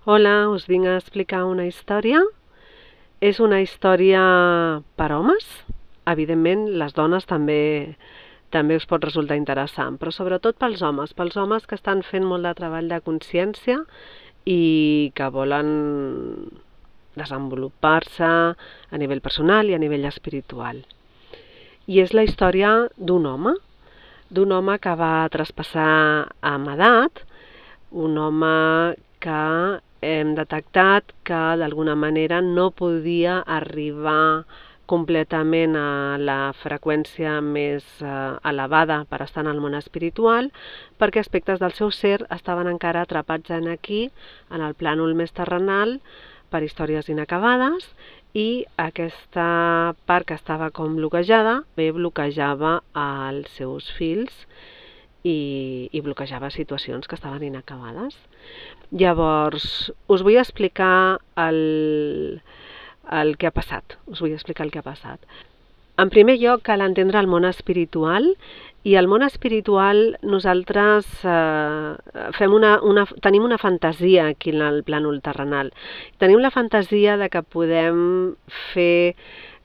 Hola, us vinc a explicar una història. És una història per homes. Evidentment, les dones també us pot resultar interessant, però sobretot pels homes que estan fent molt de treball de consciència i que volen desenvolupar-se a nivell personal i a nivell espiritual. I és la història d'un home que va traspassar amb edat, un home que hem detectat que d'alguna manera no podia arribar completament a la freqüència més elevada per estar en el món espiritual, perquè aspectes del seu ser estaven encara atrapats aquí, en el plànol més terrenal, per històries inacabades, i aquesta part que estava com bloquejada bé bloquejava els seus fills i bloquejava situacions que estaven inacabades. Llavors, us vull explicar el que ha passat. En primer lloc, cal entendre el món espiritual, i al món espiritual nosaltres tenim una fantasia aquí en el plànol terrenal. Tenim la fantasia de que podem fer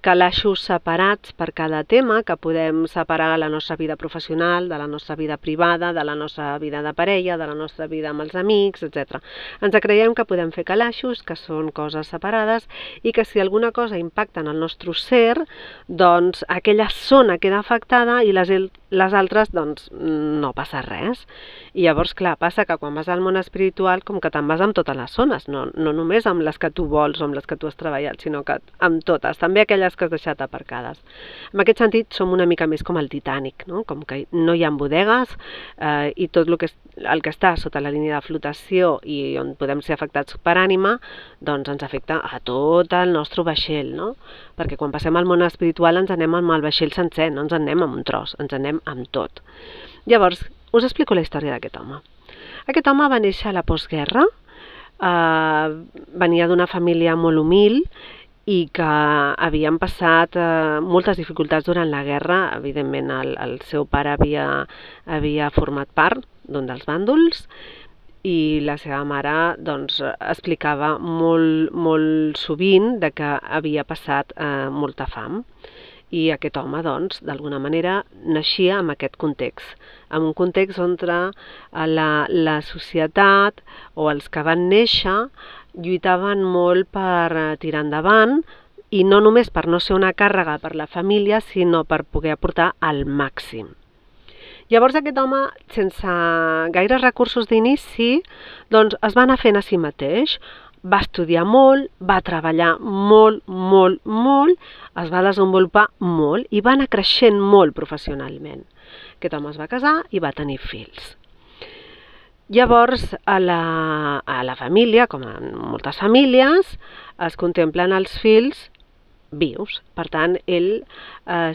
calaixos separats per cada tema, que podem separar la nostra vida professional, de la nostra vida privada, de la nostra vida de parella, de la nostra vida amb els amics, etc. Ens creiem que podem fer calaixos, que són coses separades, i que si alguna cosa impacta en el nostre ser, doncs aquella zona queda afectada i les altres doncs no passa res. I llavors, clar, passa que quan vas al món espiritual com que te'n vas amb totes les zones, no només amb les que tu vols o amb les que tu has treballat, sinó que amb totes, també aquelles que has deixat aparcades. En aquest sentit, som una mica més com el Titanic, no? Com que no hi ha bodegues i tot el que està sota la línia de flotació i on podem ser afectats per ànima, doncs ens afecta a tot el nostre vaixell, no? Perquè quan passem al món espiritual ens anem amb el vaixell sencer, no ens anem amb un tros, ens anem amb tot. Llavors, us explico la història d'aquest home. Aquest home va néixer a la postguerra, venia d'una família molt humil i que havien passat moltes dificultats durant la guerra. Evidentment, el seu pare havia format part d'un dels bàndols i la seva mare doncs, explicava molt sovint de que havia passat molta fam. I aquest home, doncs, d'alguna manera, naixia en aquest context, en un context on la societat o els que van néixer lluitaven molt per tirar endavant, i no només per no ser una càrrega per la família, sinó per poder aportar al màxim. Llavors aquest home, sense gaires recursos d'inici, doncs es va anar fent a si mateix. Va estudiar molt, va treballar molt, es va desenvolupar molt i va anar creixent molt professionalment. Aquest home es va casar i va tenir fills. Llavors, a la família, com en moltes famílies, es contemplen els fills vius. Per tant, ell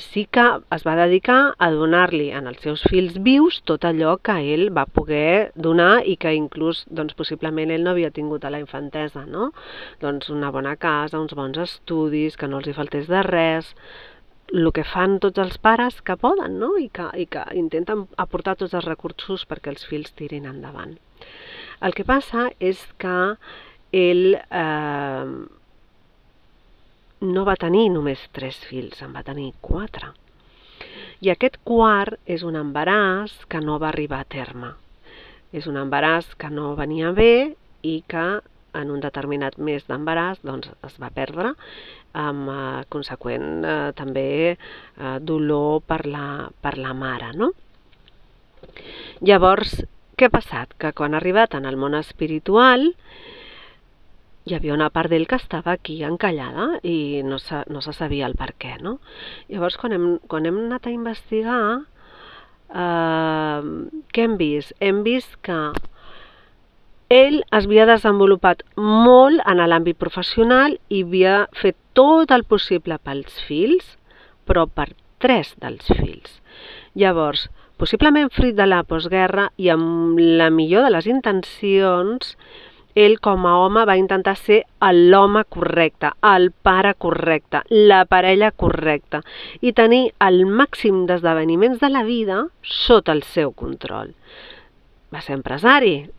sí que es va dedicar a donar-li als seus fills vius tot allò que ell va poder donar i que inclús doncs, possiblement ell no havia tingut a la infantesa, no? Doncs una bona casa, uns bons estudis, que no els hi faltés de res, el que fan tots els pares que poden, no? I que intenten aportar tots els recursos perquè els fills tirin endavant. El que passa és que ell no va tenir només 3 fills, en va tenir 4. I aquest quart és un embaràs que no va arribar a terme. És un embaràs que no venia bé i que en un determinat mes d'embaràs doncs, es va perdre, amb conseqüent també dolor per la mare, no? Llavors, què ha passat? Que quan ha arribat en el món espiritual hi havia una part d'ell que estava aquí encallada i no se sabia el per què, no? Llavors, quan hem anat a investigar, què hem vist? Hem vist que ell es havia desenvolupat molt en l'àmbit professional i havia fet tot el possible pels fills, però per 3 dels fills. Llavors, possiblement fruit de la postguerra i amb la millor de les intencions, ell com a home va intentar ser l'home correcte, el pare correcte, la parella correcta i tenir el màxim d'esdeveniments de la vida sota el seu control. Va ser empresari,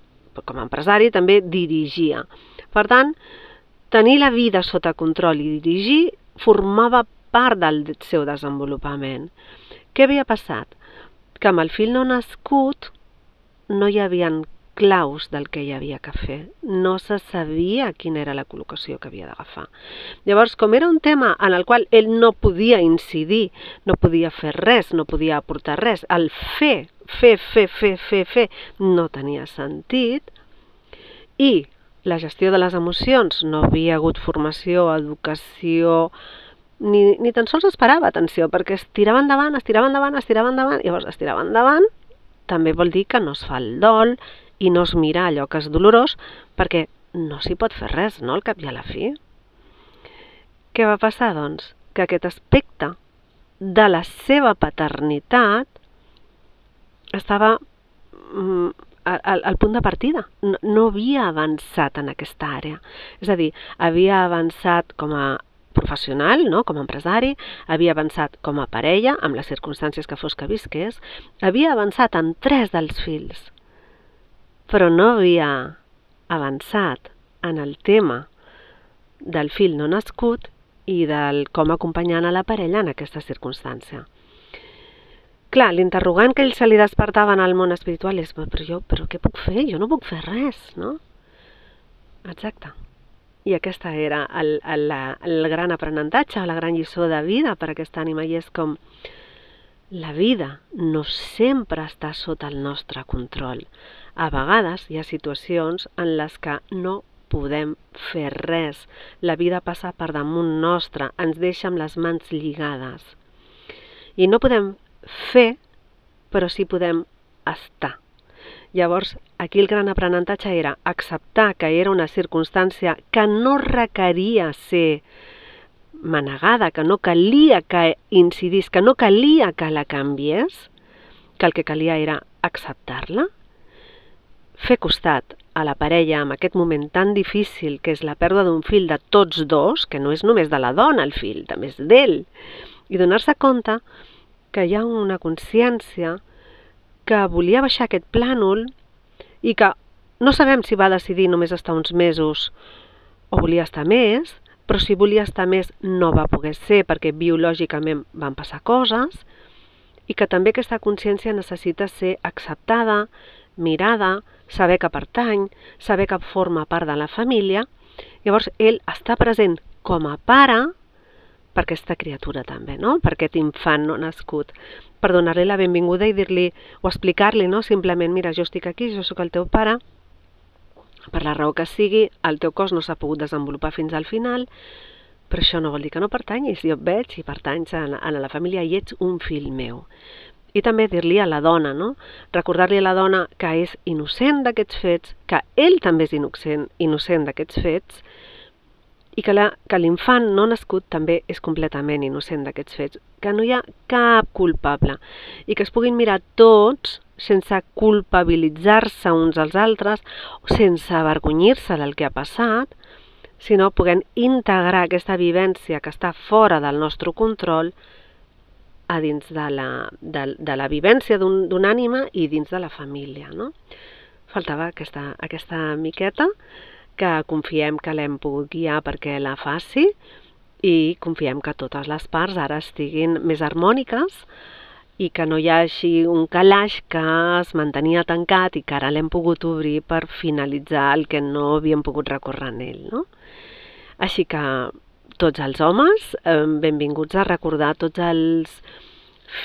com a empresari, també dirigia. Per tant, tenir la vida sota control i dirigir formava part del seu desenvolupament. Què havia passat? Que amb el fill no nascut no hi havia claus del que hi havia que fer. No se sabia quina era la col·locació que havia d'agafar. Llavors, com era un tema en el qual ell no podia incidir, no podia fer res, no podia aportar res, el fer no tenia sentit, i la gestió de les emocions, no havia hagut formació, educació, ni tan sols esperava atenció, perquè es tirava endavant, llavors estirar endavant també vol dir que no es fa el dol i no es mira allò que és dolorós, perquè no s'hi pot fer res, no?, al cap i a la fi. Què va passar, doncs? Que aquest aspecte de la seva paternitat estava al punt de partida. No havia avançat en aquesta àrea. És a dir, havia avançat com a professional, no?, com a empresari, havia avançat com a parella, amb les circumstàncies que fos que visqués, havia avançat en 3 dels fills, però no havia avançat en el tema del fill no nascut i del com acompanyant a la parella en aquesta circumstància. Clar, l'interrogant que ell se li despertava en el món espiritual és però què puc fer? Jo no puc fer res, no? Exacte. I aquesta era el gran aprenentatge, la gran lliçó de vida per a aquesta ànima, i és com la vida no sempre està sota el nostre control. A vegades hi ha situacions en les que no podem fer res. La vida passa per damunt nostre, ens deixa amb les mans lligades. I no podem fer, però sí podem estar. Llavors, aquí el gran aprenentatge era acceptar que era una circumstància que no requeria ser manegada, que no calia que incidís, que no calia que la canviés, que el que calia era acceptar-la, fer costat a la parella en aquest moment tan difícil que és la pèrdua d'un fill de tots dos, que no és només de la dona el fill, també és d'ell, i donar-se compte que hi ha una consciència que volia baixar aquest plànol i que no sabem si va decidir només estar uns mesos o volia estar més, però si volia estar més no va poder ser perquè biològicament van passar coses, i que també aquesta consciència necessita ser acceptada, mirada, saber que pertany, saber que forma part de la família. Llavors ell està present com a pare per aquesta criatura també, no?, per aquest infant no nascut, per donar-li la benvinguda i dir-li o explicar-li, no?, simplement, mira, jo estic aquí, jo sóc el teu pare, per la raó que sigui, el teu cos no s'ha pogut desenvolupar fins al final, però això no vol dir que no pertanyis, jo et veig i pertanys a la família i ets un fill meu. I també dir-li a la dona, no?, recordar-li a la dona que és innocent d'aquests fets, que ell també és innocent d'aquests fets, i que l'infant no nascut també és completament innocent d'aquests fets, que no hi ha cap culpable i que es puguin mirar tots sense culpabilitzar-se uns als altres, sense avergonyir-se del que ha passat, sinó podent integrar aquesta vivència que està fora del nostre control a dins de la vivència d'una ànima i dins de la família, no? Faltava aquesta miqueta que confiem que l'hem pogut guiar perquè la faci i confiem que totes les parts ara estiguin més harmòniques i que no hi hagi un calaix que es mantenia tancat i que ara l'hem pogut obrir per finalitzar el que no havíem pogut recórrer en ell, no? Així que tots els homes, benvinguts a recordar tots els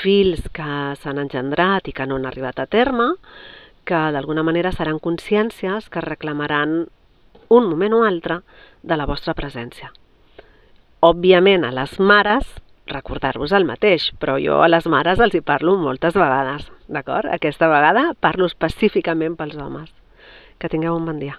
fills que s'han engendrat i que no han arribat a terme, que d'alguna manera seran consciències que reclamaran un moment o altre de la vostra presència. Òbviament, a les mares, recordar-vos el mateix, però jo a les mares els hi parlo moltes vegades, d'acord? Aquesta vegada parlo específicament pels homes. Que tingueu un bon dia.